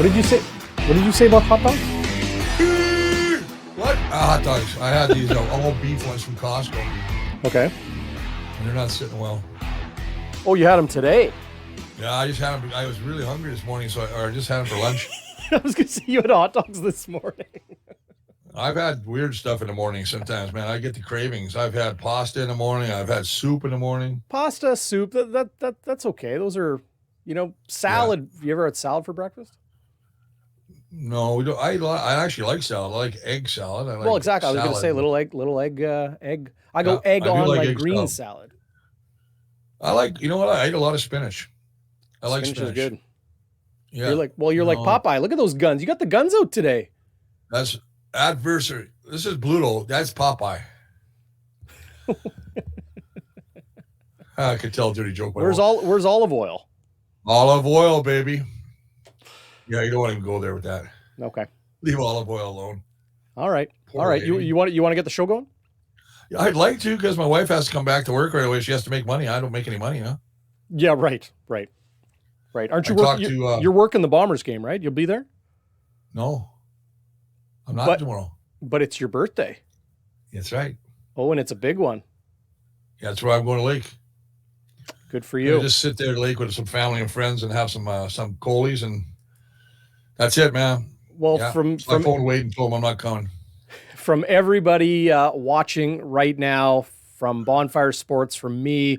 What did you say? What did you say about hot dogs? What? Hot dogs. I had these all beef ones from Costco. Okay. And they're not sitting well. Oh, you had them today? Yeah, I just had them. I was really hungry this morning, so I just had them for lunch. I was going to say you had hot dogs this morning. I've had weird stuff in the morning sometimes, man. I get the cravings. I've had pasta in the morning. I've had soup in the morning. Pasta, soup, that's okay. Those are, salad. Yeah. You ever had salad for breakfast? No, we don't. I actually like salad. I like egg salad. Well, exactly. I was going to say little egg. I go egg on like green salad. I like, you know what? I ate a lot of spinach. I like spinach. Spinach is good. Yeah. You're like Popeye. Look at those guns. You got the guns out today. That's adversary. This is Bluto. That's Popeye. I could tell a dirty joke. Where's olive oil? Olive oil, baby. Yeah, you don't want to go there with that. Okay. Leave olive oil alone. All right. All right. You want to get the show going? Yeah, I'd like to, because my wife has to come back to work right away. She has to make money. I don't make any money, huh? Yeah, right. Aren't you working? You're working the Bombers game, right? You'll be there? No. I'm not tomorrow. But it's your birthday. That's right. Oh, and it's a big one. Yeah, that's where I'm going to Lake. Good for you. Just sit there at Lake with some family and friends and have some Coleys, and that's it, man. Well, yeah. from I phoned Wade and told him I'm not coming. From everybody watching right now, from Bonfire Sports, from me,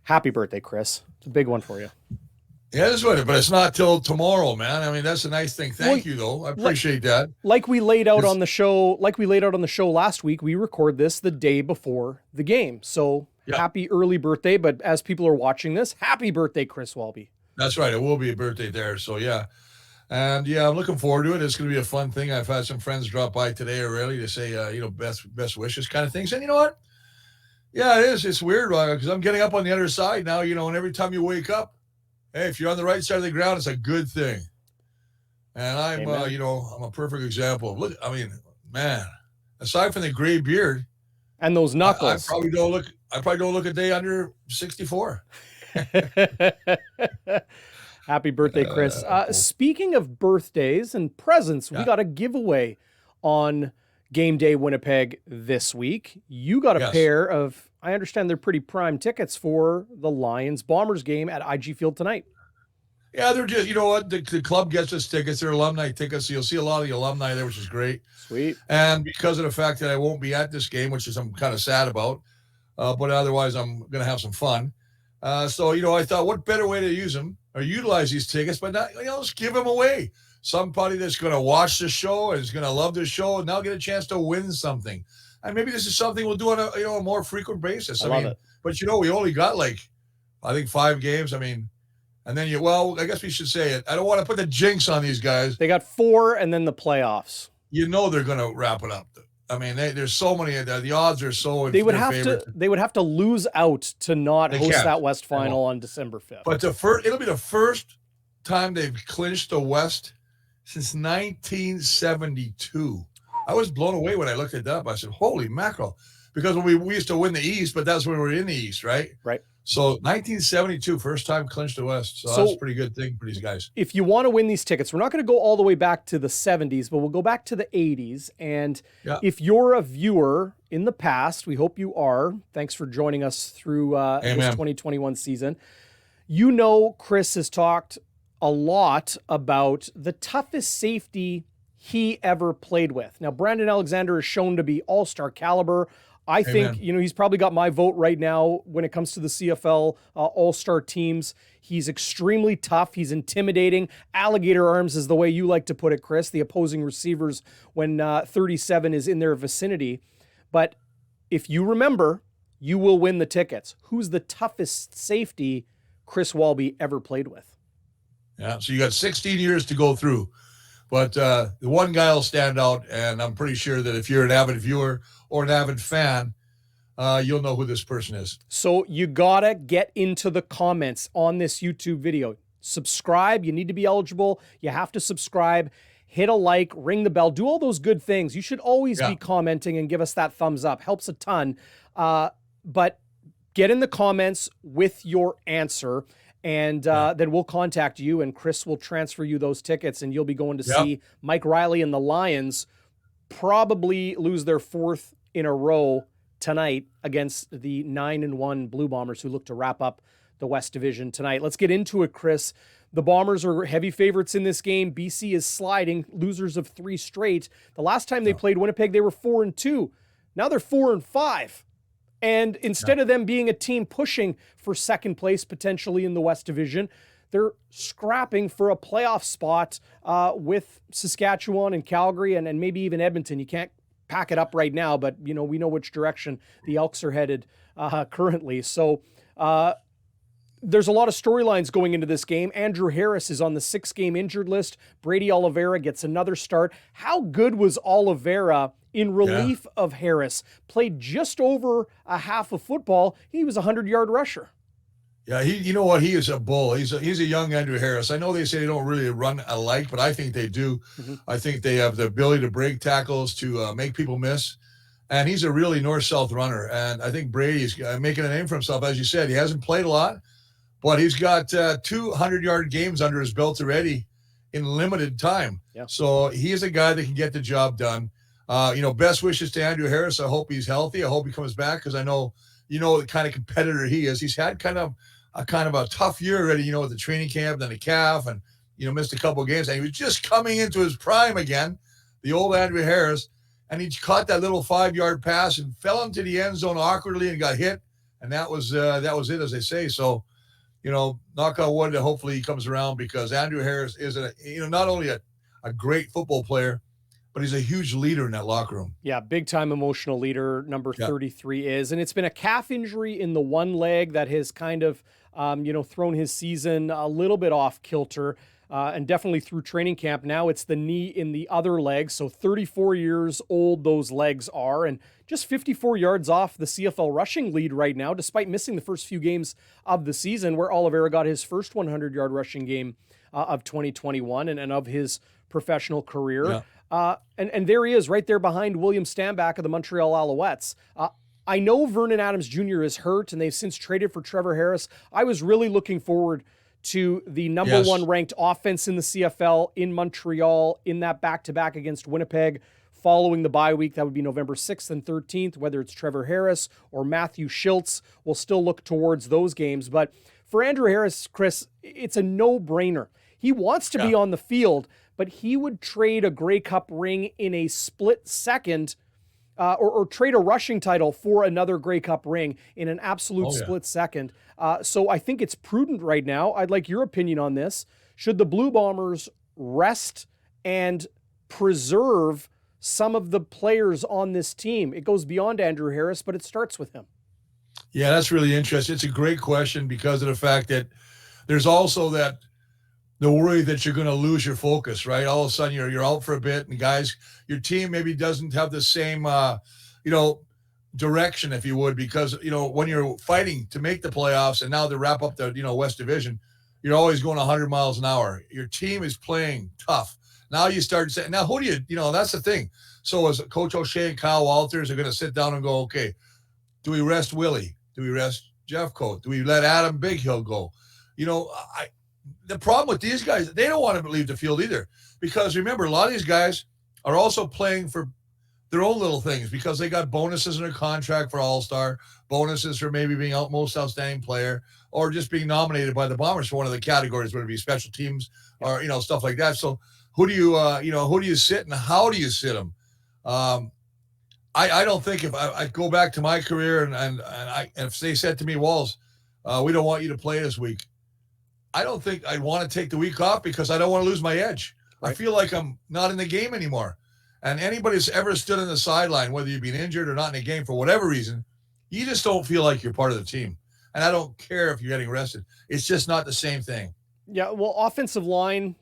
happy birthday, Chris. It's a big one for you. Yeah, that's right, but it's not till tomorrow, man. I mean, that's a nice thing. Thank you, though. I appreciate that. Like we laid out on the show, last week, we record this the day before the game. So happy early birthday. But as people are watching this, happy birthday, Chris Walby. That's right. It will be a birthday there. So yeah. And yeah, I'm looking forward to it. It's going to be a fun thing. I've had some friends drop by today already to say, best wishes kind of things. And you know what? Yeah, it is. It's weird because I'm getting up on the other side now, and every time you wake up, hey, if you're on the right side of the ground, it's a good thing. And I'm, I'm a perfect example. Look, I mean, man, aside from the gray beard and those knuckles, I probably don't look a day under 64. Happy birthday, Chris. Speaking of birthdays and presents, we got a giveaway on Game Day Winnipeg this week. You got a pair of, I understand they're pretty prime tickets for the Lions-Bombers game at IG Field tonight. Yeah, they're just, you know what? The club gets us tickets. They're alumni tickets. So you'll see a lot of the alumni there, which is great. Sweet. And because of the fact that I won't be at this game, which is I'm kind of sad about, but otherwise I'm going to have some fun. So, I thought what better way to use them or utilize these tickets, but not, just give them away. Somebody that's going to watch the show and is going to love the show and now get a chance to win something. And maybe this is something we'll do on a more frequent basis. I love it. But we only got I think 5 games. I mean, and then I guess we should say it. I don't want to put the jinx on these guys. They got 4 and then the playoffs. They're going to wrap it up. I mean, there's so many. The odds are so. They would have to lose out to not host that West final on December 5th. But it'll be the first time they've clinched the West since 1972. I was blown away when I looked it up. I said, "Holy mackerel!" Because we used to win the East, but that's when we were in the East, right? Right. So 1972, first time clinched the West. So that's a pretty good thing for these guys. If you want to win these tickets, we're not going to go all the way back to the 70s, but we'll go back to the 80s. And if you're a viewer in the past, we hope you are. Thanks for joining us through this 2021 season. Chris has talked a lot about the toughest safety he ever played with. Now, Brandon Alexander is shown to be all-star caliber. I think, he's probably got my vote right now when it comes to the CFL all-star teams. He's extremely tough. He's intimidating. Alligator arms is the way you like to put it, Chris, the opposing receivers when 37 is in their vicinity. But if you remember, you will win the tickets. Who's the toughest safety Chris Walby ever played with? Yeah, so you got 16 years to go through. But the one guy will stand out, and I'm pretty sure that if you're an avid viewer or an avid fan, you'll know who this person is. So you gotta get into the comments on this YouTube video. Subscribe. You need to be eligible. You have to subscribe. Hit a like, ring the bell, do all those good things. You should always be commenting and give us that thumbs up. Helps a ton. But get in the comments with your answer. And then we'll contact you, and Chris will transfer you those tickets, and you'll be going to see Mike Riley and the Lions probably lose their 4th in a row tonight against the 9-1 Blue Bombers, who look to wrap up the West Division tonight. Let's get into it, Chris. The Bombers are heavy favorites in this game. BC is sliding, losers of 3 straight. The last time they played Winnipeg, they were 4-2. Now they're 4-5. And instead of them being a team pushing for second place potentially in the West Division, they're scrapping for a playoff spot with Saskatchewan and Calgary and maybe even Edmonton. You can't pack it up right now, but we know which direction the Elks are headed currently. So there's a lot of storylines going into this game. Andrew Harris is on the 6-game injured list. Brady Oliveira gets another start. How good was Oliveira in relief of Harris? Played just over a half of football. He was a 100-yard rusher. Yeah, you know what? He is a bull. He's a young Andrew Harris. I know they say they don't really run alike, but I think they do. Mm-hmm. I think they have the ability to break tackles, to make people miss. And he's a really north-south runner. And I think Brady's making a name for himself. As you said, he hasn't played a lot, but he's got 200-yard games under his belt already in limited time. Yeah. So he is a guy that can get the job done. Best wishes to Andrew Harris. I hope he's healthy. I hope he comes back, because I know, the kind of competitor he is. He's had kind of a tough year already, with the training camp, then the calf, and, missed a couple of games. And he was just coming into his prime again, the old Andrew Harris. And he caught that little 5-yard pass and fell into the end zone awkwardly and got hit. And that was it, as they say. So, knock on wood, hopefully he comes around, because Andrew Harris is not only a great football player, but he's a huge leader in that locker room. Yeah, big-time emotional leader, number 33 is. And it's been a calf injury in the one leg that has kind of, thrown his season a little bit off kilter, and definitely through training camp. Now it's the knee in the other leg, so 34 years old those legs are, and just 54 yards off the CFL rushing lead right now, despite missing the first few games of the season, where Oliveira got his first 100-yard rushing game of 2021 and of his professional career. Yeah. And there he is right there behind William Stanback of the Montreal Alouettes. I know Vernon Adams Jr. is hurt, and they've since traded for Trevor Harris. I was really looking forward to the number one ranked offense in the CFL in Montreal in that back-to-back against Winnipeg following the bye week. That would be November 6th and 13th, whether it's Trevor Harris or Matthew Schiltz. We'll still look towards those games. But for Andrew Harris, Chris, it's a no-brainer. He wants to be on the field, but he would trade a Grey Cup ring in a split second, or trade a rushing title for another Grey Cup ring in an absolute split second. So I think it's prudent right now. I'd like your opinion on this. Should the Blue Bombers rest and preserve some of the players on this team? It goes beyond Andrew Harris, but it starts with him. Yeah, that's really interesting. It's a great question, because of the fact that there's also the worry that you're going to lose your focus, right? All of a sudden you're out for a bit, and guys, your team maybe doesn't have the same, direction, if you would, because, when you're fighting to make the playoffs and now to wrap up the, West Division, you're always going 100 miles an hour. Your team is playing tough. Now you start saying, now who do you, that's the thing. So as Coach O'Shea and Kyle Walters are going to sit down and go, okay, do we rest Willie? Do we rest Jeff Coat? Do we let Adam Bighill go? The problem with these guys, they don't want to leave the field either, because remember, a lot of these guys are also playing for their own little things, because they got bonuses in their contract for All-Star, bonuses for maybe being most outstanding player, or just being nominated by the Bombers for one of the categories, whether it be special teams or, stuff like that. So who do you sit and how do you sit them? I don't think, if I go back to my career and if they said to me, Walls, we don't want you to play this week, I don't think I'd want to take the week off, because I don't want to lose my edge. Right. I feel like I'm not in the game anymore. And anybody who's ever stood on the sideline, whether you've been injured or not in the game for whatever reason, you just don't feel like you're part of the team. And I don't care if you're getting rested. It's just not the same thing. Yeah, well, offensive line,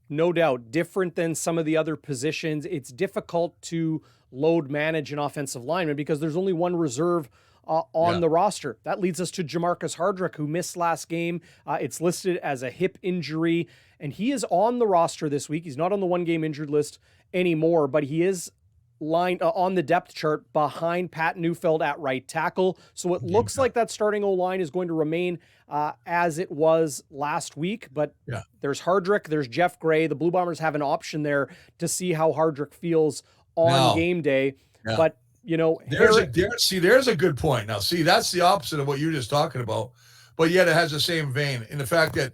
no doubt, different than some of the other positions. It's difficult to load manage an offensive lineman because there's only one reserve on the roster. That leads us to Jamarcus Hardrick, who missed last game. It's listed as a hip injury, and he is on the roster this week. He's not on the one-game injured list anymore, but he is line on the depth chart behind Pat Neufeld at right tackle. So it looks like that starting O-line is going to remain as it was last week, but there's Hardrick, there's Jeff Gray. The Blue Bombers have an option there to see how Hardrick feels on game day. Yeah. But, you know, there's a good point. Now, see, that's the opposite of what you're just talking about, but yet it has the same vein in the fact that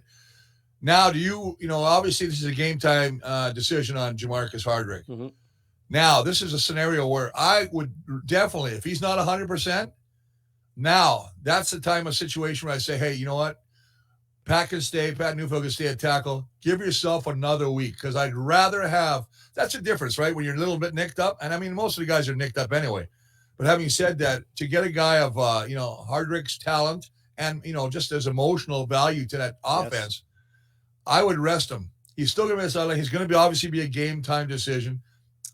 now obviously this is a game time decision on Jamarcus Hardrick. Mm-hmm. Now, this is a scenario where I would definitely, if he's not 100%, now that's the time of situation where I say, hey, you know what? Pat Neufeld can stay at tackle. Give yourself another week, because I'd rather have – that's the difference, right? When you're a little bit nicked up. And, I mean, most of the guys are nicked up anyway. But having said that, to get a guy of, Hardrick's talent and, just as emotional value to that offense, I would rest him. He's still going to be a sideline. He's going to obviously be a game-time decision.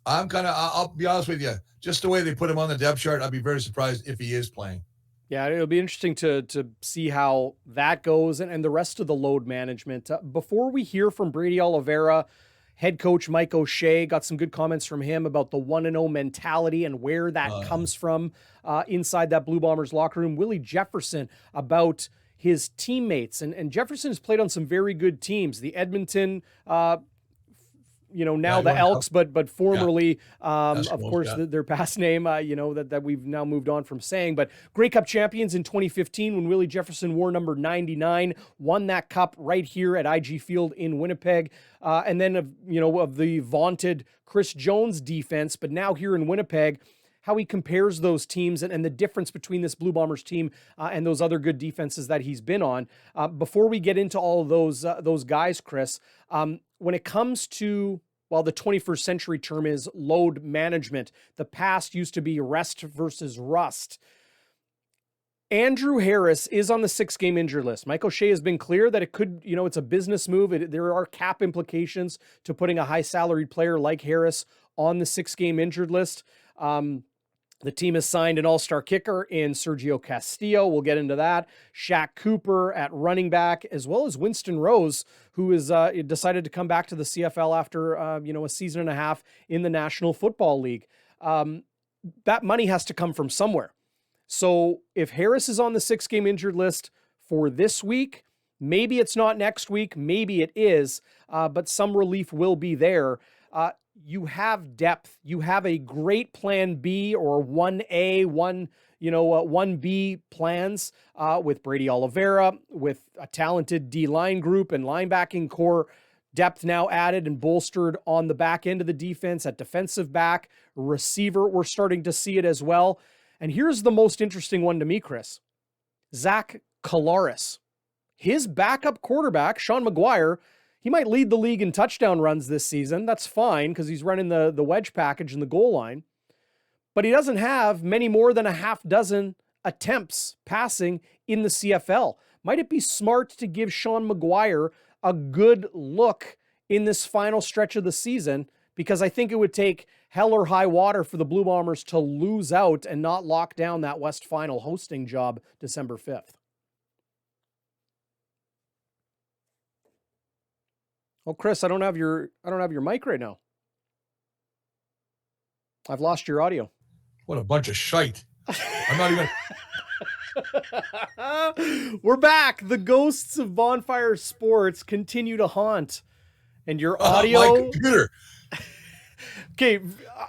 I'll be honest with you, just the way they put him on the depth chart, I'd be very surprised if he is playing. Yeah, it'll be interesting to see how that goes and the rest of the load management. Before we hear from Brady Oliveira, head coach Mike O'Shea got some good comments from him about the 1-0 mentality and where that comes from inside that Blue Bombers locker room. Willie Jefferson about his teammates. And Jefferson has played on some very good teams. The Edmonton now the Elks, but formerly, of course, their past name, that we've now moved on from saying. But Grey Cup champions in 2015 when Willie Jefferson wore number 99, won that cup right here at IG Field in Winnipeg. And then, of the vaunted Chris Jones defense, but now here in Winnipeg, how he compares those teams and the difference between this Blue Bombers team and those other good defenses that he's been on. Before we get into all of those guys, Chris, when it comes to, the 21st century term is load management. The past used to be rest versus rust. Andrew Harris is on the 6-game injured list. Mike O'Shea has been clear that it could, it's a business move. There are cap implications to putting a high salaried player like Harris on the 6-game injured list. The team has signed an all-star kicker in Sergio Castillo. We'll get into that. Shaq Cooper at running back, as well as Winston Rose, who is decided to come back to the CFL after a season and a half in the National Football League. That money has to come from somewhere. So if Harris is on the 6-game injured list for this week, maybe it's not next week, maybe it is, but some relief will be there. You have depth. You have a great plan B or 1A, 1B plans with Brady Oliveira, with a talented D-line group and linebacking core, depth now added and bolstered on the back end of the defense at defensive back, receiver. We're starting to see it as well. And here's the most interesting one to me, Chris. Zach Collaros. His backup quarterback, Sean Mcguire, he might lead the league in touchdown runs this season. That's fine because he's running the wedge package in the goal line. But he doesn't have many more than a half dozen attempts passing in the CFL. Might it be smart to give Sean Mcguire a good look in this final stretch of the season? Because I think it would take hell or high water for the Blue Bombers to lose out and not lock down that West Final hosting job December 5th. Oh, Chris, I don't have your mic right now. I've lost your audio. What a bunch of shite. I'm not even. We're back. The ghosts of Bonfire Sports continue to haunt. And your audio. My computer. Okay,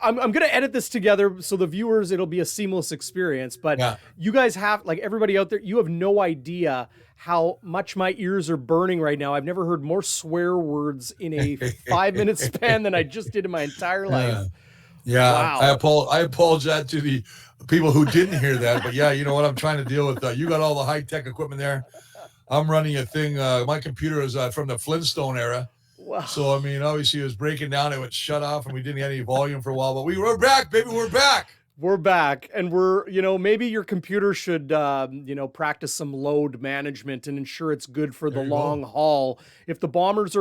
I'm going to edit this together so the viewers, it'll be a seamless experience. But you guys have, everybody out there, you have no idea how much my ears are burning right now. I've never heard more swear words in a 5-minute span than I just did in my entire life. Yeah, wow. I apologize to the people who didn't hear that. But you know what I'm trying to deal with. You got all the high-tech equipment there. I'm running a thing. My computer is from the Flintstone era. Wow. So, I mean, obviously it was breaking down. It would shut off and we didn't get any volume for a while. But we're back, baby. We're back. We're back. And maybe your computer should, practice some load management and ensure it's good for the long haul. If the Bombers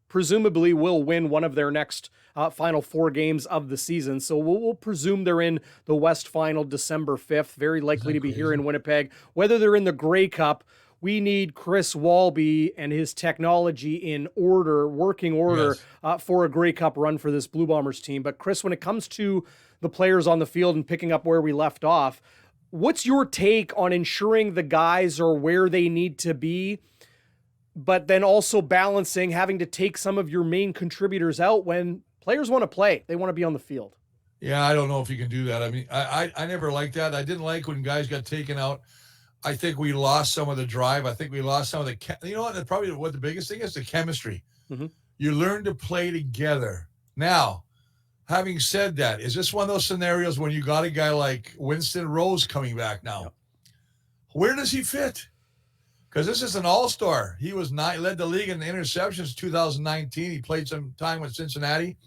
presumably will win one of their next final 4 games of the season. So we'll presume they're in the West Final December 5th, very likely to be here in Winnipeg. Whether they're in the Grey Cup, we need Chris Walby and his technology in order, working order, for a Grey Cup run for this Blue Bombers team. But Chris, when it comes to the players on the field and picking up where we left off, what's your take on ensuring the guys are where they need to be, but then also balancing having to take some of your main contributors out when players want to play, they want to be on the field? Yeah, I don't know if you can do that. I mean, I never liked that. I didn't like when guys got taken out. I think we lost some of the drive. I think we lost some of the, you know what, probably what the biggest thing is, the chemistry. Mm-hmm. You learn to play together. Now, having said that, is this one of those scenarios when you got a guy like Winston Rose coming back now? Yep. Where does he fit? Because this is an all-star. He led the league in the interceptions 2019. He played some time with Cincinnati.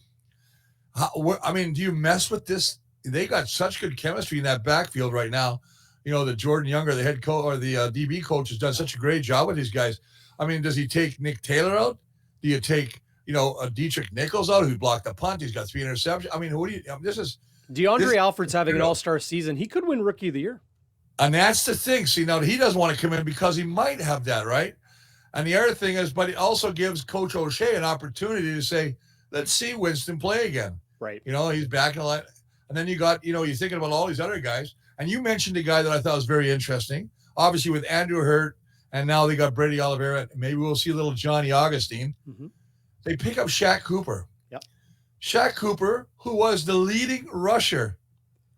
I mean, do you mess with this? They got such good chemistry in that backfield right now. You know, the Jordan Younger, the head coach or the DB coach, has done such a great job with these guys. I mean, does he take Nick Taylor out? Do you take, Dietrich Nichols out, who blocked the punt? He's got 3 interceptions. I mean, this is DeAndre Alfred's having an all-star season. He could win Rookie of the Year. And that's the thing. See, now he doesn't want to come in because he might have that, right? And the other thing is, but it also gives Coach O'Shea an opportunity to say, let's see Winston play again. Right. He's back in a lot. And then you got, you're thinking about all these other guys. And you mentioned a guy that I thought was very interesting. Obviously, with Andrew Hurt, and now they got Brady Oliveira. Maybe we'll see a little Johnny Augustine. Mm-hmm. They pick up Shaq Cooper. Yep. Shaq Cooper, who was the leading rusher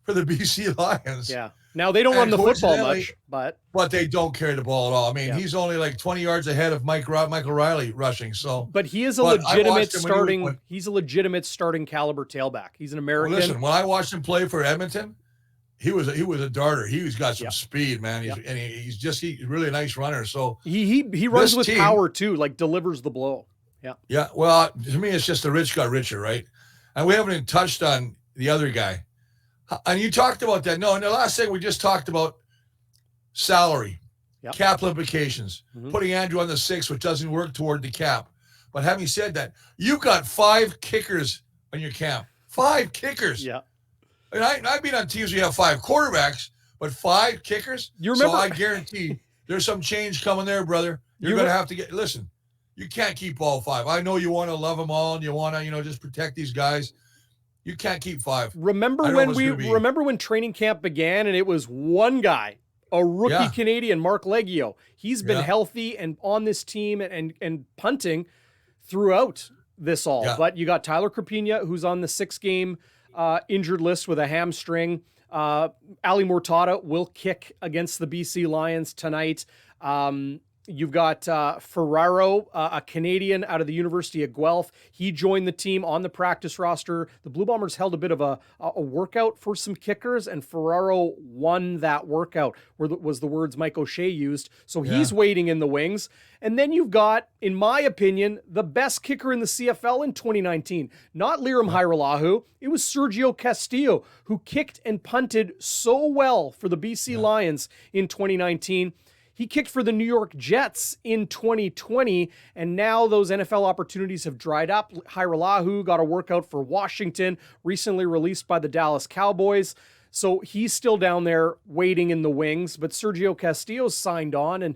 for the BC Lions. Yeah. Now, they don't run the football much, but they don't carry the ball at all. I mean, he's only like 20 yards ahead of Michael Riley rushing. So, but he is a legitimate starting. He's a legitimate starting caliber tailback. He's an American. Well, listen, when I watched him play for Edmonton, he was a darter. He's got some speed, man. He's really a nice runner. So he runs with power too, like delivers the blow. Yeah. Yeah. Well, to me, it's just the rich got richer, right? And we haven't even touched on the other guy. And you talked about that. No, and the last thing we just talked about salary, cap implications, putting Andrew on the 6, which doesn't work toward the cap. But having said that, you've got 5 kickers on your cap. 5 kickers. Yeah. And I've been on teams where you have 5 quarterbacks, but 5 kickers. You remember? So I guarantee there's some change coming there, brother. You're going to have to listen, you can't keep all 5. I know you want to love them all and you want to, just protect these guys. You can't keep 5. Remember when training camp began and it was one guy, a rookie Canadian, Mark Leggio. He's been healthy and on this team and punting throughout this all. Yeah. But you got Tyler Crapina, who's on the 6-game injured list with a hamstring. Ali Mortada will kick against the BC Lions tonight. You've got Ferraro, a Canadian out of the University of Guelph. He joined the team on the practice roster. The Blue Bombers held a bit of a workout for some kickers, and Ferraro won that workout, was the words Mike O'Shea used. So he's waiting in the wings. And then you've got, in my opinion, the best kicker in the CFL in 2019. Not Liram Hajrullahu. It was Sergio Castillo, who kicked and punted so well for the BC Lions in 2019. He kicked for the New York Jets in 2020, and now those NFL opportunities have dried up. Hajrullahu got a workout for Washington, recently released by the Dallas Cowboys. So he's still down there waiting in the wings, but Sergio Castillo's signed on, and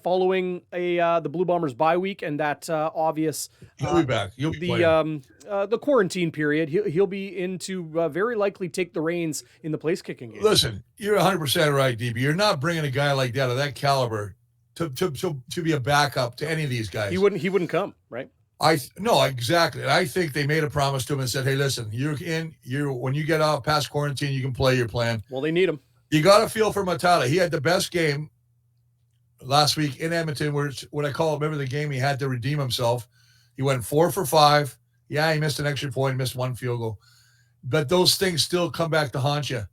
following the Blue Bombers bye week and that obvious he'll be back. The quarantine period, he'll be in to very likely take the reins in the place kicking game. Listen, you're 100% right, DB. You're not bringing a guy like that of that caliber to be a backup to any of these guys. He wouldn't come, right? No, exactly. And I think they made a promise to him and said, hey, listen, when you get out past quarantine, you can play your plan. Well, they need him. You got to feel for Matata. He had the best game last week in Edmonton, what I call, remember the game he had to redeem himself. He went 4 for 5. Yeah, he missed an extra point, missed 1 field goal. But those things still come back to haunt you.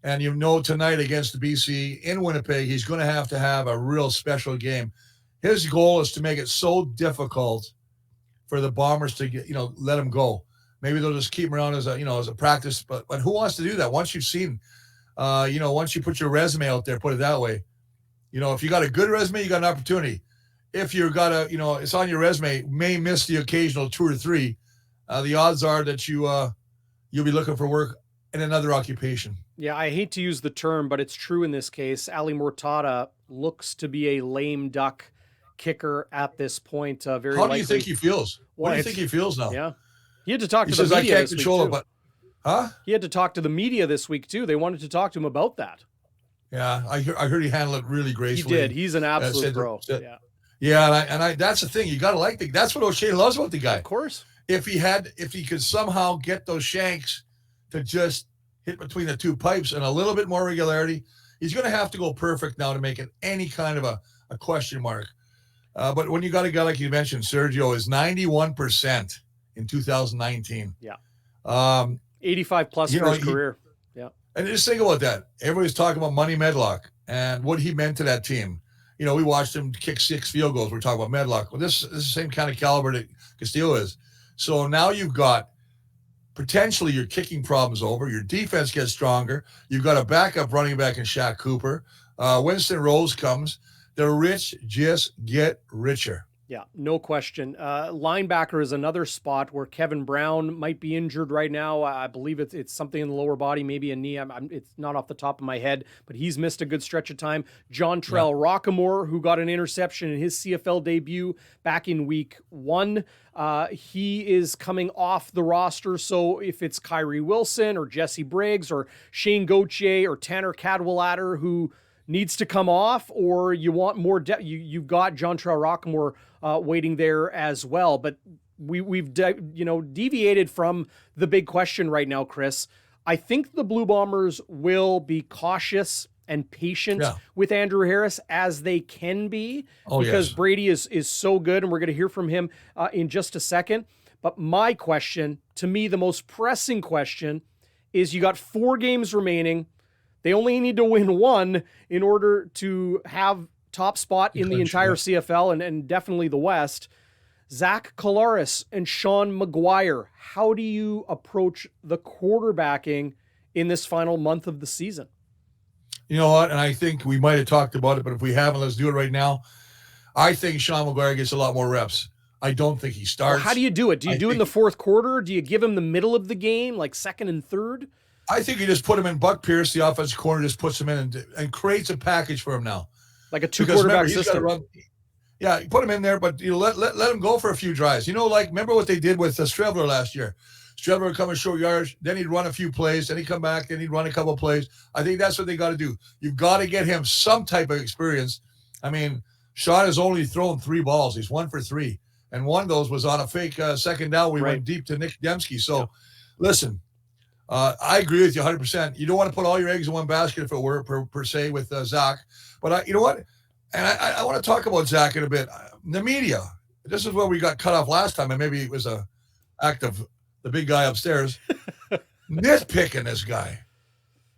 And tonight against the BC in Winnipeg, he's going to have a real special game. His goal is to make it so difficult for the Bombers to get, let him go. Maybe they'll just keep him around as a practice. But who wants to do that? Once you've seen, once you put your resume out there, put it that way. If you got a good resume, you got an opportunity. If you've got it's on your resume, may miss the occasional 2 or 3. The odds are that you'll be looking for work in another occupation. Yeah, I hate to use the term, but it's true in this case. Ali Mortada looks to be a lame duck kicker at this point. Very How likely. do you think he feels? What do you think he feels now? Yeah. He had to talk to the media I can't this control week, it, but huh? He had to talk to the media this week, too. They wanted to talk to him about that. Yeah, I heard he handled it really gracefully. He did. He's an absolute pro. Yeah, and that's the thing. You got to like that's what O'Shea loves about the guy. Of course. If he could somehow get those shanks to just hit between the two pipes and a little bit more regularity, he's going to have to go perfect now to make it any kind of a question mark. But when you got a guy like you mentioned, Sergio is 91% in 2019. Yeah. 85 plus for his career. Yeah. And just think about that. Everybody's talking about Money Medlock and what he meant to that team. You know, we watched him kick 6 field goals. We're talking about Medlock. Well, this is the same kind of caliber that Castillo is. So now you've got potentially your kicking problems over. Your defense gets stronger. You've got a backup running back in Shaq Cooper. Winston Rose comes. The rich just get richer. Yeah, no question. Linebacker is another spot where Kevin Brown might be injured right now. I believe it's something in the lower body, maybe a knee. It's not off the top of my head, but he's missed a good stretch of time. John Trell Rockamore, who got an interception in his CFL debut back in week 1. He is coming off the roster. So if it's Kyrie Wilson or Jesse Briggs or Shane Gauthier or Tanner Cadwallader who needs to come off, or you want more depth, you've got John Trell Rockamore waiting there as well. But we've deviated from the big question right now, Chris. I think the Blue Bombers will be cautious and patient with Andrew Harris as they can be, because Brady is so good, and we're going to hear from him in just a second. But my question, to me, the most pressing question is, you got 4 games remaining. They only need to win 1 in order to have top spot in the entire CFL and definitely the West. Zach Collaros and Sean Mcguire, how do you approach the quarterbacking in this final month of the season? You know what? And I think we might have talked about it, but if we haven't, let's do it right now. I think Sean Mcguire gets a lot more reps. I don't think he starts. Well, how do you do it? Do you do it in the fourth quarter? Do you give him the middle of the game, like second and third? I think you just put him in. Buck Pierce, the offensive corner, just puts him in and creates a package for him now. Like a 2-quarterback system. Yeah, put him in there, but let him go for a few drives. Remember what they did with Strevler last year. Strevler would come in short yards, then he'd run a few plays, then he'd come back, then he'd run a couple of plays. I think that's what they got to do. You've got to get him some type of experience. I mean, Sean has only thrown 3 balls. He's 1 for 3. And one of those was on a fake second down. We went deep to Nick Dembski. So, listen, I agree with you 100%. You don't want to put all your eggs in one basket, if it were, per se, with Zach. But you know what? And I want to talk about Zach in a bit. The media, this is where we got cut off last time, and maybe it was an act of the big guy upstairs nitpicking this guy.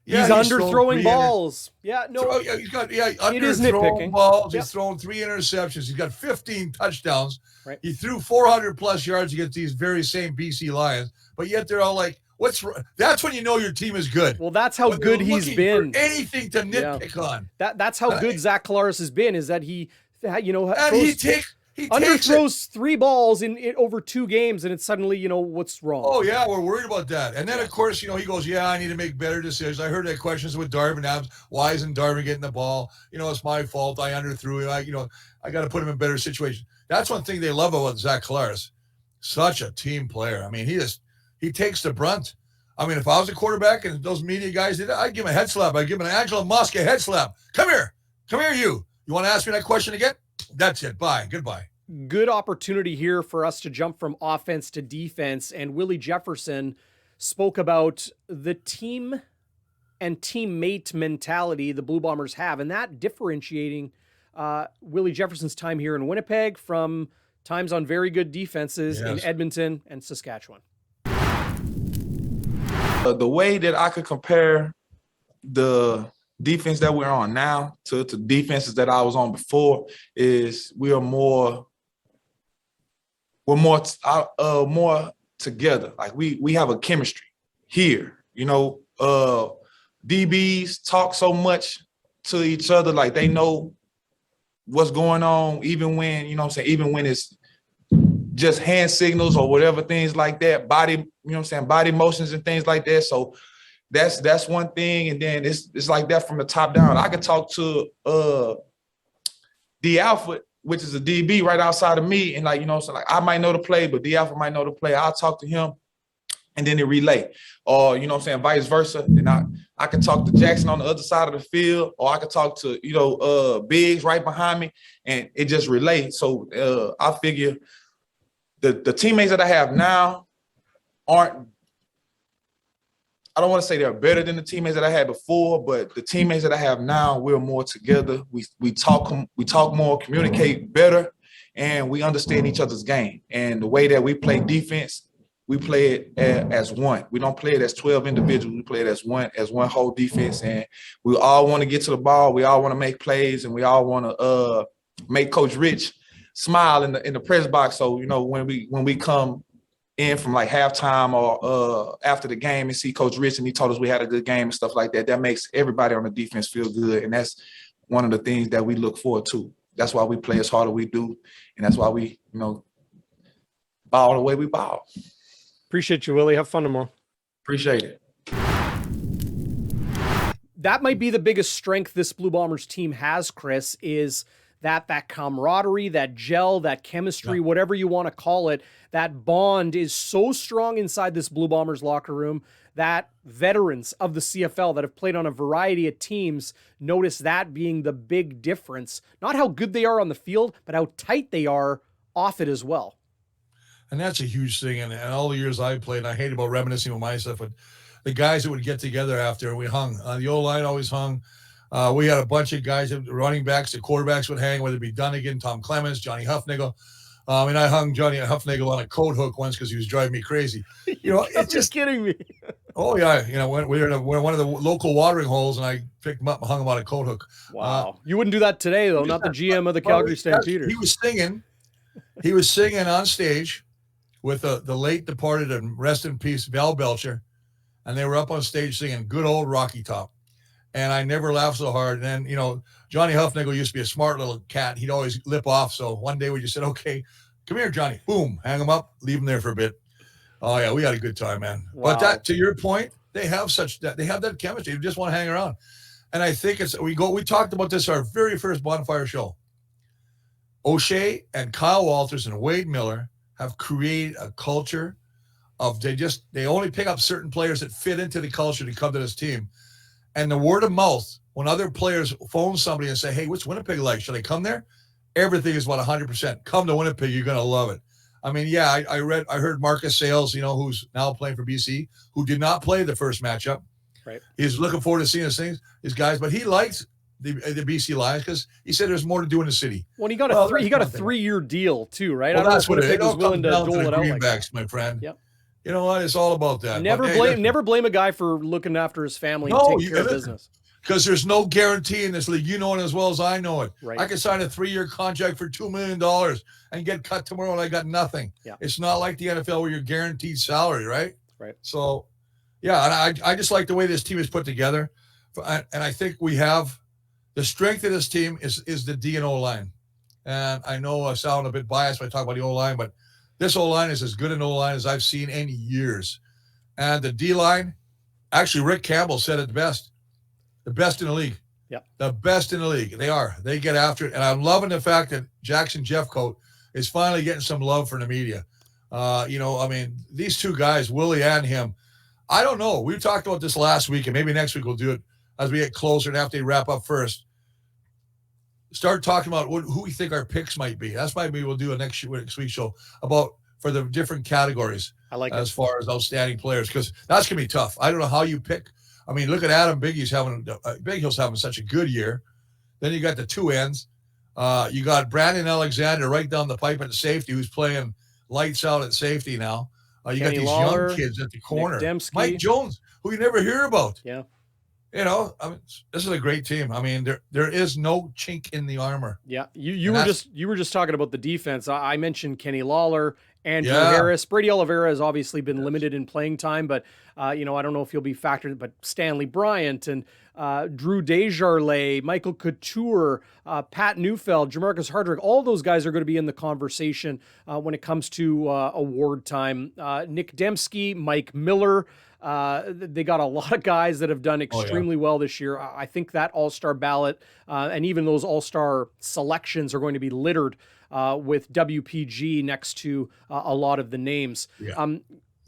Yeah, he's underthrowing balls. Yeah, no. He's got underthrown balls. He's thrown 3 interceptions. He's got 15 touchdowns. Right. He threw 400-plus yards against these very same BC Lions, but yet they're all like, that's when you know your team is good. Well, that's how good he's been. Anything to nitpick on. That's how good Zach Collaros has been, is that he he underthrows 3 balls in over 2 games, and it's suddenly, what's wrong. Oh, yeah, we're worried about that. And then, of course, he goes, I need to make better decisions. I heard that questions with Darvin Adams. Why isn't Darvin getting the ball? It's my fault. I underthrew him. I got to put him in better situations. That's one thing they love about Zach Collaros. Such a team player. I mean, he takes the brunt. I mean, if I was a quarterback and those media guys did it, I'd give him a head slap. I'd give him an Angela Mosca head slap. Come here, you. You want to ask me that question again? That's it. Bye. Goodbye. Good opportunity here for us to jump from offense to defense. And Willie Jefferson spoke about the team and teammate mentality the Blue Bombers have, and that differentiating Willie Jefferson's time here in Winnipeg from times on very good defenses in Edmonton and Saskatchewan. The way that I could compare the defense that we're on now to defenses that I was on before is we're more together. Like we have a chemistry here. DBs talk so much to each other, like they know what's going on, even when, even when it's just hand signals or whatever, things like that, body motions and things like that. So that's one thing. And then it's like that from the top down. I could talk to D Alpha, which is a DB right outside of me. And like, you know, so like I might know the play, but D Alpha might know the play. I'll talk to him and then it relay. Or, you know what I'm saying, vice versa. And I can talk to Jackson on the other side of the field, or I could talk to, you know, Biggs right behind me, and it just relays. So I figure the teammates that I have now aren't, I don't want to say they're better than the teammates that I had before, but the teammates that I have now, we're more together. We talk more, communicate better, and we understand each other's game. And the way that we play defense, we play it as one. We don't play it as 12 individuals. We play it as one whole defense. And we all want to get to the ball. We all want to make plays, and we all want to make Coach Rich smile in the press box. So, you know, when we come in from like halftime or after the game and see Coach Rich and he told us we had a good game and stuff like that, that makes everybody on the defense feel good. And that's one of the things that we look forward to. That's why we play as hard as we do. And that's why we, you know, ball the way we ball. Appreciate you, Willie. Have fun tomorrow. Appreciate it. That might be the biggest strength this Blue Bombers team has, Chris, is that camaraderie, that gel, that chemistry, whatever you want to call it, that bond is so strong inside this Blue Bombers locker room that veterans of the CFL that have played on a variety of teams notice that being the big difference. Not how good they are on the field, but how tight they are off it as well. And that's a huge thing. And all the years I played, and I hate about reminiscing with my stuff, but the guys that would get together after, and we hung. The O-line always hung. We had a bunch of guys, running backs, the quarterbacks would hang, whether it be Dunnigan, Tom Clemens, Johnny Huffnagel. And I hung Johnny Huffnagel on a coat hook once because he was driving me crazy. You know, it's just kidding me. Oh yeah, you know, we were in one of the local watering holes, and I picked him up and hung him on a coat hook. Wow, you wouldn't do that today though. Not the GM of the Calgary Stampeders. He was singing on stage with the late departed and rest in peace Val Belcher, and they were up on stage singing "Good Old Rocky Top." And I never laughed so hard. And then, you know, Johnny Huffnagel used to be a smart little cat. He'd always lip off. So one day we just said, okay, come here, Johnny. Boom, hang him up, leave him there for a bit. Oh, yeah, we had a good time, man. Wow. But that, to your point, they have that chemistry. They just want to hang around. And I think we talked about this our very first Bonfire show. O'Shea and Kyle Walters and Wade Miller have created a culture of they only pick up certain players that fit into the culture to come to this team. And the word of mouth, when other players phone somebody and say, hey, what's Winnipeg like? Should I come there? Everything is about 100%. Come to Winnipeg. You're going to love it. I mean, yeah, I heard Marcus Sales, you know, who's now playing for BC, who did not play the first matchup. Right. He's looking forward to seeing his guys, but he likes the BC Lions because he said there's more to do in the city. Well, he got a 3-year deal too, right? Well, that's what Winnipeg was willing to dole it out greenbacks, my friend. Yep. You know what? It's all about that. Never blame a guy for looking after his family and taking care of business. Because there's no guarantee in this league. You know it as well as I know it. Right. I could sign a 3-year contract for $2 million and get cut tomorrow and I got nothing. Yeah. It's not like the NFL where you're guaranteed salary, right? Right. So, yeah, and I just like the way this team is put together. And I think we have the strength of this team is the D and O line. And I know I sound a bit biased when I talk about the O line, but this O-line is as good an O-line as I've seen in years. And the D-line, actually, Rick Campbell said it best. The best in the league. Yeah. The best in the league. They are. They get after it. And I'm loving the fact that Jackson Jeffcoat is finally getting some love from the media. You know, I mean, these two guys, Willie and him, I don't know. We talked about this last week, and maybe next week we'll do it as we get closer and after they wrap up first. Start talking about who we think our picks might be. That's why maybe we'll do a next week's show for the different categories. I like as far as outstanding players, because that's gonna be tough. I don't know how you pick. I mean, look at Adam Bighill's having such a good year. Then you got the two ends. You got Brandon Alexander right down the pipe at the safety, who's playing lights out at safety now. You got these Lawler, young kids at the corner. Mike Jones, who you never hear about. Yeah. You know, I mean, this is a great team. I mean, there is no chink in the armor. Yeah, you were just talking about the defense. I mentioned Kenny Lawler Andrew Harris. Brady Oliveira has obviously been limited in playing time, but, I don't know if he'll be factored, but Stanley Bryant and Drew Desjardins, Michael Couture, Pat Neufeld, Jamarcus Hardrick, all those guys are going to be in the conversation when it comes to award time. Nick Dembski, Mike Miller. They got a lot of guys that have done extremely well this year. I think that all-star ballot and even those all-star selections are going to be littered with WPG next to a lot of the names. Yeah.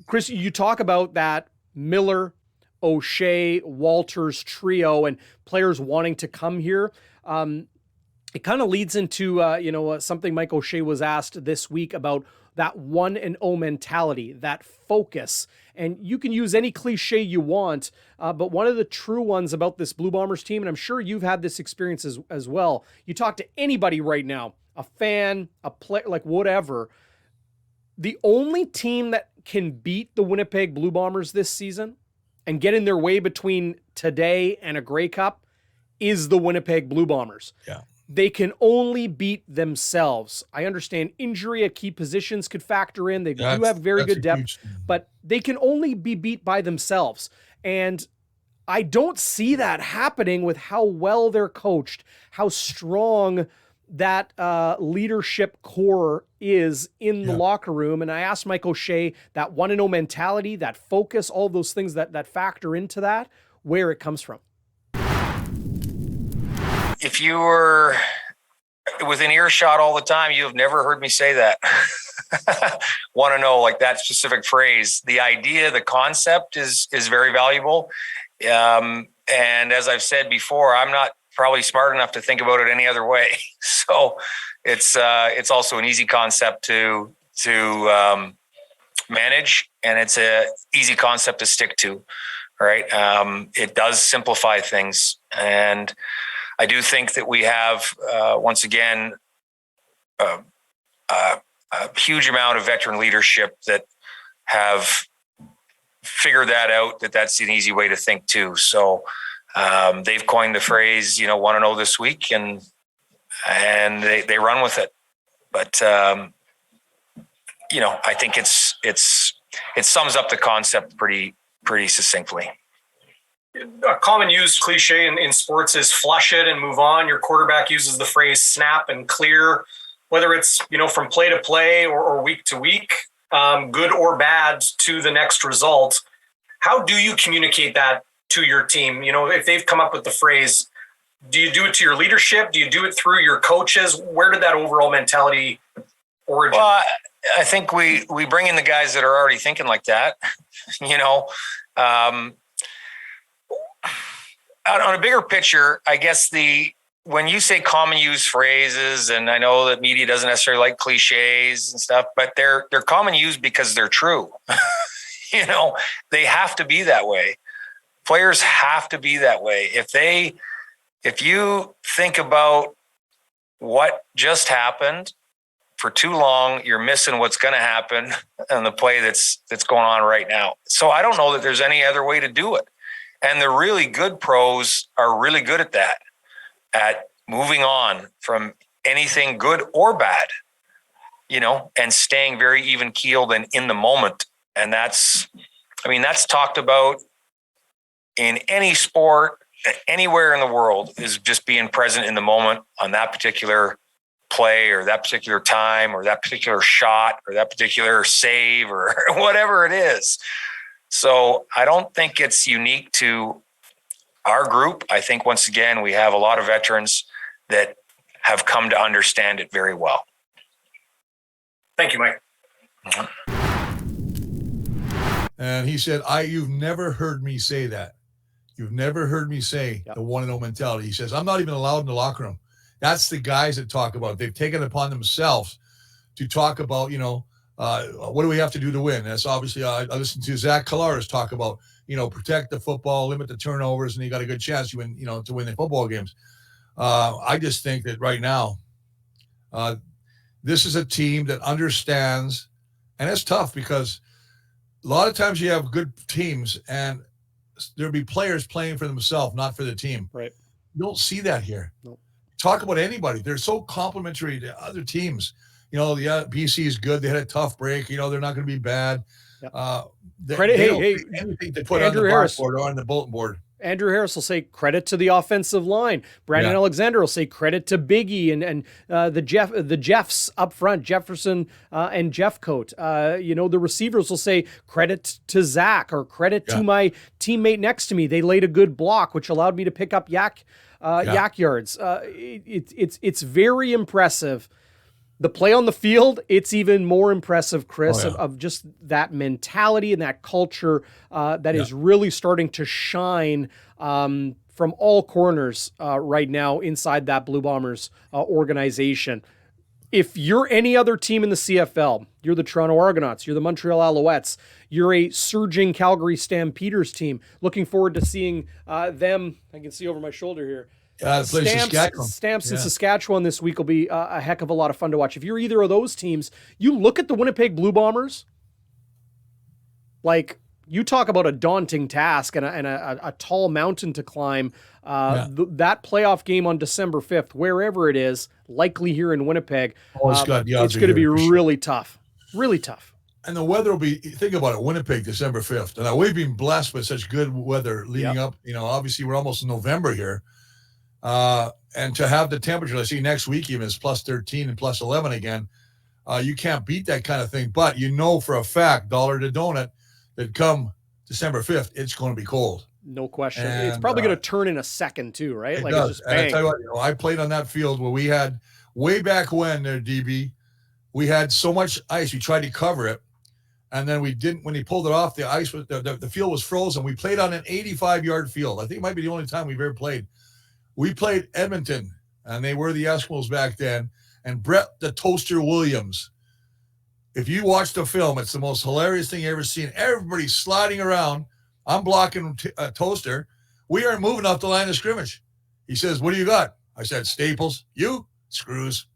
Chris, you talk about that Miller, O'Shea, Walters trio and players wanting to come here. It kind of leads into, something Mike O'Shea was asked this week about that 1-0 mentality, that focus. And you can use any cliche you want, but one of the true ones about this Blue Bombers team, and I'm sure you've had this experience as well. You talk to anybody right now, a fan, a player, like whatever. The only team that can beat the Winnipeg Blue Bombers this season and get in their way between today and a Grey Cup is the Winnipeg Blue Bombers. Yeah. They can only beat themselves. I understand injury at key positions could factor in. They do have very good depth, but they can only be beat by themselves. And I don't see that happening with how well they're coached, how strong that leadership core is in the locker room. And I asked Mike O'Shea, that 1-0 mentality, that focus, all those things that factor into that, where it comes from. If you were within earshot all the time, you have never heard me say that. Want to know, like, that specific phrase. The idea, the concept is very valuable. And as I've said before, I'm not probably smart enough to think about it any other way. So it's also an easy concept to manage, and it's a easy concept to stick to, right? It does simplify things, and I do think that we have, once again, a huge amount of veteran leadership that have figured that out, that's an easy way to think too. So they've coined the phrase, want to know this week, and they run with it. But, I think it sums up the concept pretty succinctly. A common used cliche in sports is flush it and move on. Your quarterback uses the phrase snap and clear, whether it's, from play to play or week to week, good or bad, to the next result. How do you communicate that to your team? If they've come up with the phrase, do you do it to your leadership? Do you do it through your coaches? Where did that overall mentality origin? Well, I think we bring in the guys that are already thinking like that, on a bigger picture, I guess when you say common use phrases, and I know that media doesn't necessarily like cliches and stuff, but they're common use because they're true. They have to be that way. Players have to be that way. If you think about what just happened for too long, you're missing what's going to happen in the play that's going on right now. So I don't know that there's any other way to do it. And the really good pros are really good at that, at moving on from anything good or bad, and staying very even keeled and in the moment. And that's talked about in any sport, anywhere in the world, is just being present in the moment on that particular play or that particular time or that particular shot or that particular save or whatever it is. So I don't think it's unique to our group. I think, once again, we have a lot of veterans that have come to understand it very well. Thank you, Mike. Mm-hmm. And he said, you've never heard me say that. You've never heard me say the 1-0 mentality. He says, I'm not even allowed in the locker room. That's the guys that talk about it. They've taken it upon themselves to talk about, what do we have to do to win? That's obviously, I listened to Zach Collaros talk about, protect the football, limit the turnovers, and you got a good chance to win the football games. I just think that right now, this is a team that understands, and it's tough because a lot of times you have good teams and there'll be players playing for themselves, not for the team. Right. You don't see that here. Nope. Talk about anybody. They're so complimentary to other teams. BC is good. They had a tough break. They're not going to be bad. Yep. Hey, anything they put Andrew on the Harris. blackboard or on the bulletin board. Andrew Harris will say credit to the offensive line. Brandon Alexander will say credit to Biggie and the Jeffs up front, Jefferson and Jeffcoat. The receivers will say credit to Zach or credit to my teammate next to me. They laid a good block, which allowed me to pick up yak yards. It's very impressive. The play on the field, it's even more impressive, Chris, of just that mentality and that culture that is really starting to shine from all corners right now inside that Blue Bombers organization. If you're any other team in the CFL, you're the Toronto Argonauts, you're the Montreal Alouettes, you're a surging Calgary Stampeders team, looking forward to seeing them. I can see over my shoulder here. Stamps in Saskatchewan this week will be a heck of a lot of fun to watch. If you're either of those teams, you look at the Winnipeg Blue Bombers, like you talk about a daunting task and a tall mountain to climb. That playoff game on December 5th, wherever it is, likely here in Winnipeg, it's going to be really tough, really tough. And the weather will be, think about it, Winnipeg, December 5th. And we've been blessed with such good weather leading up. Obviously we're almost in November here. And to have the temperature, I see next week even is plus 13 and plus 11 again. You can't beat that kind of thing. But for a fact, dollar to donut, that come December 5th, it's going to be cold. No question. And it's probably going to turn in a second too, right? It does. It's just bang. And I tell you what, I played on that field where we had way back when there, DB, we had so much ice, we tried to cover it. And then we didn't, when he pulled it off, the ice was, the field was frozen. We played on an 85-yard field. I think it might be the only time we've ever played. We played Edmonton, and they were the Eskimos back then, and Brett the Toaster Williams. If you watch the film, it's the most hilarious thing you ever seen. Everybody's sliding around. I'm blocking Toaster. We aren't moving off the line of scrimmage. He says, "What do you got?" I said, "Staples." "You?" "Screws."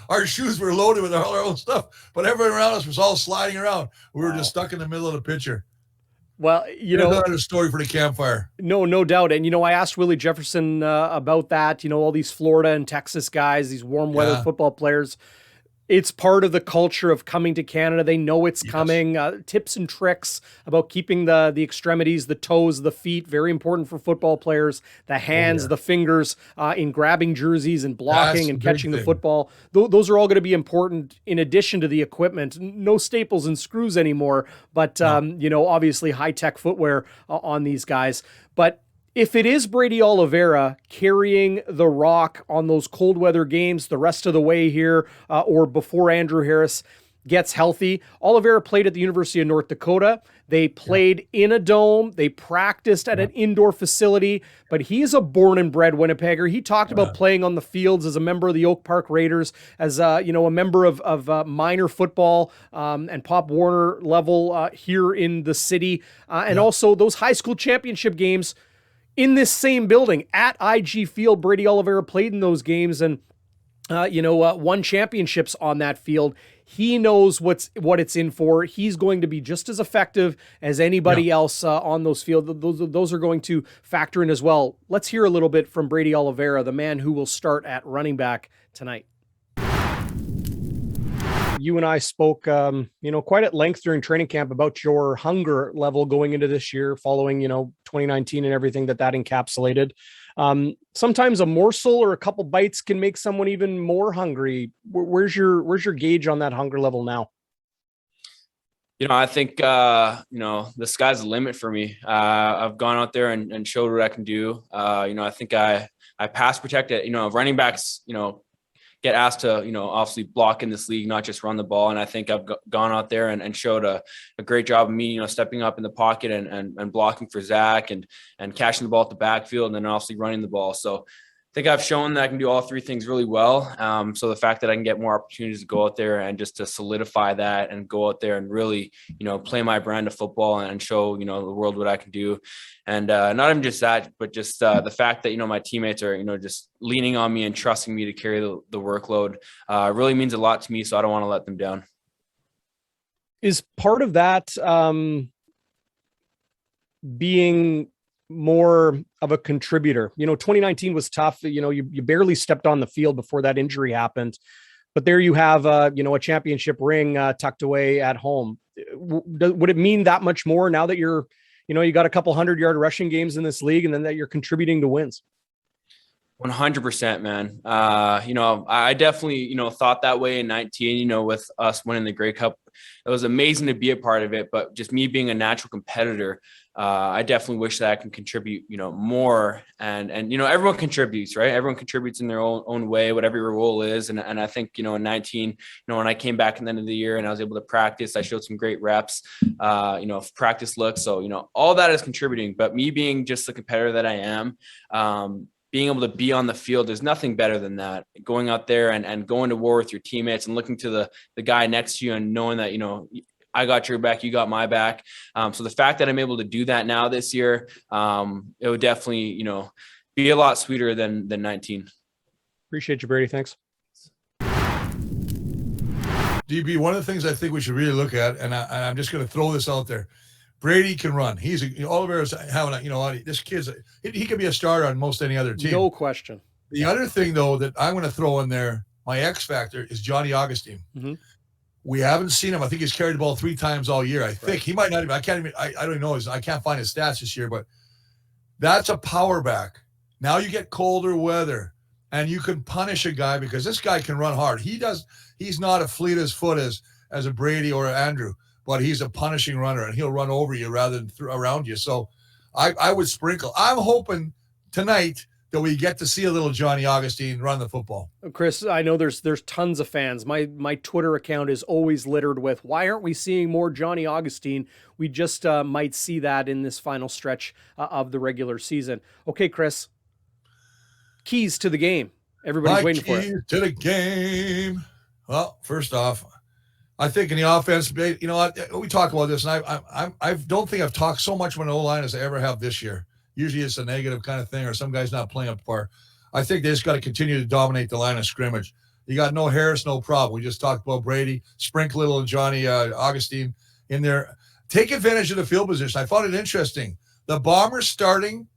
Our shoes were loaded with all our own stuff, but everyone around us was all sliding around. We were just stuck in the middle of the picture. Well, another story for the campfire. No doubt. And, I asked Willie Jefferson about that, all these Florida and Texas guys, these warm weather football players. It's part of the culture of coming to Canada. They know it's coming. Tips and tricks about keeping the extremities, the toes, the feet, very important for football players, the hands, the fingers in grabbing jerseys and blocking and catching the football. Those are all going to be important in addition to the equipment. No staples and screws anymore, but, obviously high-tech footwear on these guys. But if it is Brady Oliveira carrying the rock on those cold weather games the rest of the way here, or before Andrew Harris gets healthy, Oliveira played at the University of North Dakota. They played in a dome. They practiced at an indoor facility, but he's a born and bred Winnipegger. He talked about playing on the fields as a member of the Oak Park Raiders, as a member of minor football and Pop Warner level here in the city, and also those high school championship games. In this same building at IG Field, Brady Oliveira played in those games and, won championships on that field. He knows what it's in for. He's going to be just as effective as anybody else on those fields. Those are going to factor in as well. Let's hear a little bit from Brady Oliveira, the man who will start at running back tonight. You and I spoke, quite at length during training camp about your hunger level going into this year, following, 2019 and everything that encapsulated. Sometimes a morsel or a couple bites can make someone even more hungry. Where's your gauge on that hunger level now? I think, the sky's the limit for me. I've gone out there and showed what I can do. I think I pass protect it. Running backs, get asked to, obviously block in this league, not just run the ball. And I think I've gone out there and showed a great job of me, stepping up in the pocket and blocking for Zach and catching the ball at the backfield and then obviously running the ball. So I think I've shown that I can do all three things really well. So the fact that I can get more opportunities to go out there and just to solidify that and go out there and really, play my brand of football and show, the world what I can do. And not even just that, but just the fact that, my teammates are, just leaning on me and trusting me to carry the workload really means a lot to me. So I don't want to let them down. Is part of that being more of a contributor? 2019 was tough. You barely stepped on the field before that injury happened. But there you have, a championship ring tucked away at home. Would it mean that much more now that you got a couple 100-yard rushing games in this league and then that you're contributing to wins? 100%, man. I definitely, thought that way in 19, with us winning the Grey Cup. It was amazing to be a part of it, but just me being a natural competitor, I definitely wish that I can contribute, more. And everyone contributes, right? Everyone contributes in their own way, whatever your role is. And I think, in 19, when I came back at the end of the year and I was able to practice, I showed some great reps, practice looks. So, all that is contributing, but me being just the competitor that I am, being able to be on the field, there's nothing better than that. Going out there and going to war with your teammates and looking to the guy next to you and knowing that, I got your back, you got my back. So the fact that I'm able to do that now this year, it would definitely, be a lot sweeter than 19. Appreciate you, Brady. Thanks. DB, one of the things I think we should really look at, and I'm just going to throw this out there. Brady can run. Oliveira's having this kid's he could be a starter on most any other team. No question. The other thing though that I'm going to throw in there, my X factor, is Johnny Augustine. Mm-hmm. We haven't seen him. I think he's carried the ball 3 times all year. I think he might not even. I don't even know. I can't find his stats this year, but that's a power back. Now you get colder weather, and you can punish a guy because this guy can run hard. He's not a fleet as foot as a Brady or Andrew. But he's a punishing runner, and he'll run over you rather than around you. So I would sprinkle. I'm hoping tonight that we get to see a little Johnny Augustine run the football. Chris, I know there's tons of fans. My Twitter account is always littered with, why aren't we seeing more Johnny Augustine? We just might see that in this final stretch of the regular season. Okay, Chris, keys to the game. Everybody's waiting for it. Keys to the game. Well, first off, I think in the offense, we talk about this, and I don't think I've talked so much about an O-line as I ever have this year. Usually it's a negative kind of thing, or some guy's not playing up to par. I think they just got to continue to dominate the line of scrimmage. You got no Harris, no problem. We just talked about Brady, sprinkle little Johnny Augustine in there. Take advantage of the field position. I found it interesting. The Bombers' starting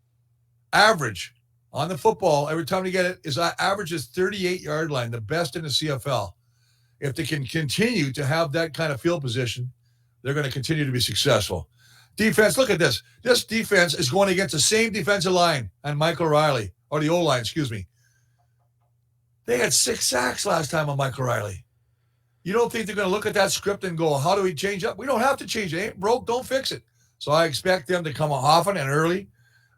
average on the football every time they get it is average is 38-yard line, the best in the CFL. If they can continue to have that kind of field position, they're going to continue to be successful. Defense, look at this. This defense is going against the same defensive line and Michael Riley, or the O-line, excuse me. They had 6 sacks last time on Michael Riley. You don't think they're going to look at that script and go, how do we change up? We don't have to change it. It ain't broke, don't fix it. So I expect them to come often and early.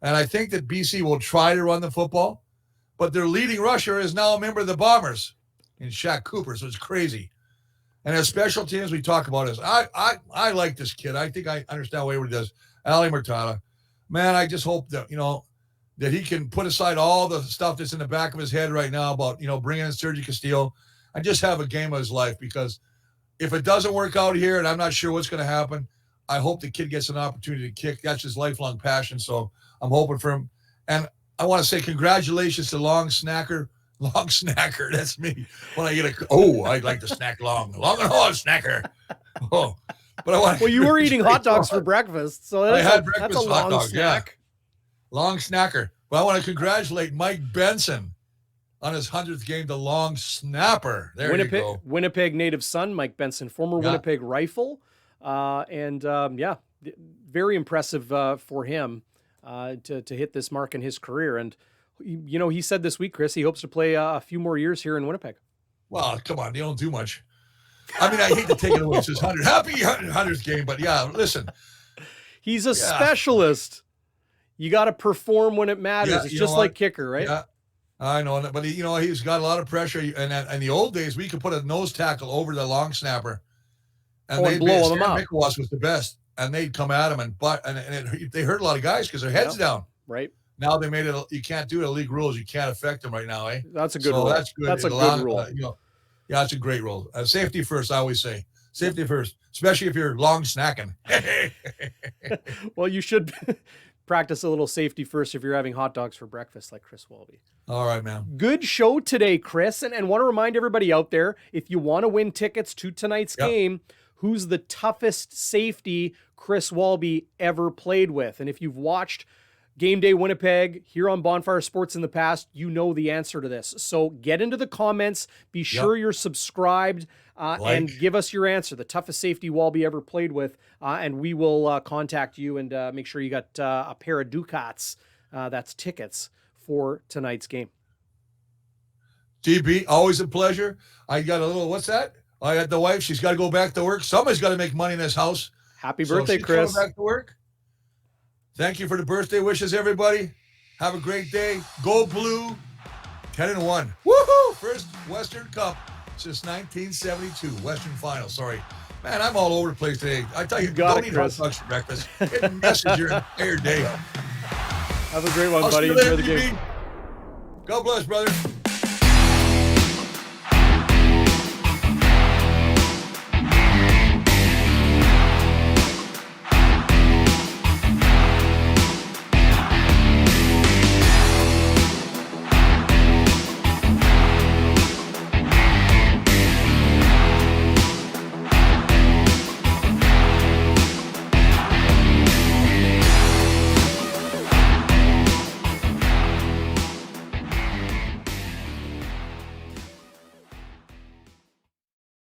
And I think that BC will try to run the football. But their leading rusher is now a member of the Bombers in Shaq Cooper, so it's crazy. And as special teams, we talk about this. I like this kid. I think I understand what he does. Ali Murtada. Man, I just hope that, that he can put aside all the stuff that's in the back of his head right now about, bringing in Sergio Castillo and just have a game of his life. Because if it doesn't work out here, and I'm not sure what's going to happen, I hope the kid gets an opportunity to kick. That's his lifelong passion. So I'm hoping for him. And I want to say congratulations to Long Snacker, that's me. When I get I'd like to snack long and hard snacker. Oh, but I want. Well, you were eating hot dogs for breakfast, so I had breakfast that's a hot long dog, snack. Yeah. Long snacker. But I want to congratulate Mike Benson on his 100th game, the long snapper. There you go. Winnipeg native son, Mike Benson, former Winnipeg Rifle, very impressive for him to hit this mark in his career. And he said this week, Chris, he hopes to play a few more years here in Winnipeg. Well, come on, they don't do much. I mean, I hate to take it away. It's his 100th. Happy 100th game, but yeah, listen. He's a specialist. You got to perform when it matters. It's just like kicker, right? Yeah, I know. But, he's got a lot of pressure. And in the old days, we could put a nose tackle over the long snapper. And they'd blow him up. Mcguire was the best. And they'd come at him, and they hurt a lot of guys because their head's down. Right. Now they made it. You can't do it. League rules. You can't affect them right now, eh? That's a good rule. That's good. That's a good rule. Yeah, it's a great rule. Safety first, I always say. Safety first, especially if you're long snacking. Well, you should practice a little safety first if you're having hot dogs for breakfast, like Chris Walby. All right, man. Good show today, Chris. And want to remind everybody out there, if you want to win tickets to tonight's game, who's the toughest safety Chris Walby ever played with? And if you've watched Game Day Winnipeg here on Bonfire Sports in the Past, you know the answer to this. So get into the comments, be sure you're subscribed, and give us your answer, the toughest safety Walby ever played with, and we will contact you and make sure you got a pair of Ducats, that's tickets for tonight's game. DB, always a pleasure. I got a little, what's that? I got the wife. She's got to go back to work. Somebody's got to make money in this house. Happy birthday, Chris. Back to work. Thank you for the birthday wishes, everybody. Have a great day. Go Blue. 10-1. Woohoo! First Western Cup since 1972. Western Final. Sorry. Man, I'm all over the place today. I tell you, don't eat hot dogs for breakfast. It messes your entire day. Have a great one, buddy. Enjoy the game. God bless, brother.